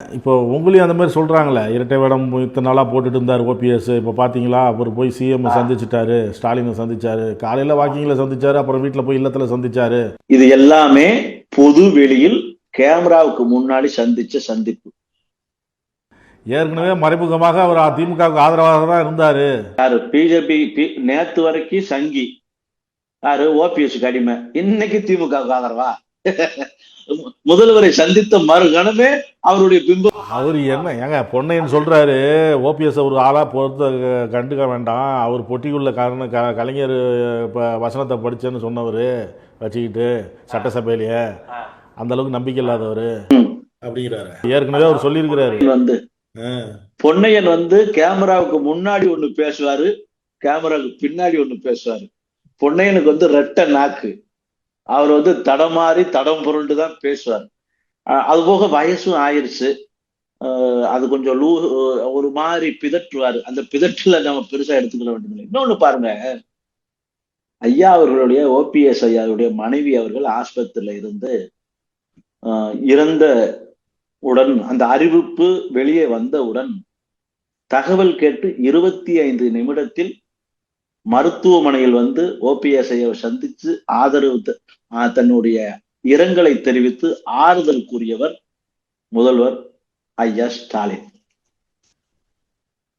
இப்போ உங்களையும் அந்த மாதிரி சொல்கிறாங்களே, இரட்டை வேடம் இத்தனை நாளாக போட்டுட்டு இருந்தார் ஓபிஎஸ். இப்போ பார்த்தீங்களா, அவர் போய் சிஎம் சந்திச்சிட்டாரு, ஸ்டாலினை சந்திச்சாரு, காலையில் வாக்கிங்கில் சந்திச்சாரு, அப்புறம் வீட்டில் போய் இல்லத்தில் சந்திச்சாரு. இது எல்லாமே பொது வெளியில் கேமராவுக்கு முன்னாடி சந்திச்ச சந்திப்பு. ஏற்கனவே மறைமுகமாக அவர் திமுகவுக்கு ஆதரவாக தான் இருந்தாரு. யாரு பிஜேபி நேத்து வரைக்கும் சங்கி, யாரு ஓபிஎஸ் அடிமை, இன்னைக்கு திமுகவுக்கு ஆதரவா? முதல்வரை சந்தித்த மறுகணமே அவருடைய பிம்பம். அவர் என்ன ஏங்க பொன்னையன் சொல்றாரு, ஓபிஎஸ் ஒரு ஆளா பொறுத்த கண்டுக்க வேண்டாம், அவர் பொட்டிக்குள்ள காரணம் கலைஞர் வசனத்தை படிச்சேன்னு சொன்னவர் வச்சுக்கிட்டு சட்டசபையிலேயே அந்த அளவுக்கு நம்பிக்கை இல்லாதவர் அப்படிங்கிறாரு. ஏற்கனவே அவர் சொல்லியிருக்கிறாரு. வந்து பொன்னையன் கேமராவுக்கு முன்னாடி ஒண்ணு பேசுவாரு, கேமராவுக்கு பின்னாடி ஒண்ணு பேசுவாரு. பொன்னையனுக்கு ரெட்ட நாக்கு, அவர் தடமாறி தடம் புரண்டுதான் பேசுவார். அது போக வயசும் ஆயிருச்சு, அது கொஞ்சம் ஒரு மாதிரி பிதற்றுவாரு. அந்த பிதற்றுல நம்ம பெருசா எடுத்துக்கிற வேண்டியதில்லை. இன்னொன்னு பாருங்க, ஐயா அவர்களுடைய ஓபிஎஸ் ஐயாவுடைய மனைவி அவர்கள் ஆஸ்பத்திரியில இருந்து இறந்த உடன், அந்த அறிவிப்பு வெளியே வந்தவுடன் தகவல் கேட்டு 25 நிமிடத்தில் மருத்துவமனையில் ஓபிஎஸ் ஐயாவை சந்திச்சு ஆதரவு தன்னுடைய இரங்கலை தெரிவித்து ஆறுதல் கூறியவர் முதல்வர் ஐயா ஸ்டாலின்.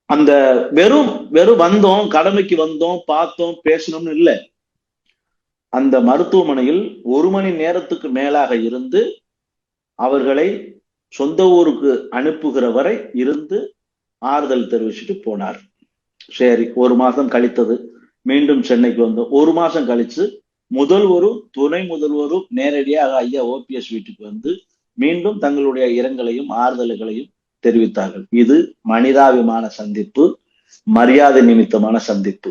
அந்த வெறும் வந்தோம், கடமைக்கு வந்தோம், பார்த்தோம், பேசணும்னு இல்லை. அந்த மருத்துவமனையில் 1 மணி நேரத்துக்கு மேலாக இருந்து அவர்களை சொந்த ஊருக்கு அனுப்புகிற வரை இருந்து ஆறுதல் தெரிவிச்சுட்டு போனார். சரி, 1 மாசம் கழித்தது, மீண்டும் சென்னைக்கு வந்தோம். 1 மாசம் கழிச்சு முதல்வரும் துணை முதல்வரும் நேரடியாக ஐயா ஓபிஎஸ் வீட்டுக்கு மீண்டும் தங்களுடைய இரங்கலையும் ஆறுதல்களையும் தெரிவித்தார்கள். இது மனிதாபிமான சந்திப்பு, மரியாதை நிமித்தமான சந்திப்பு.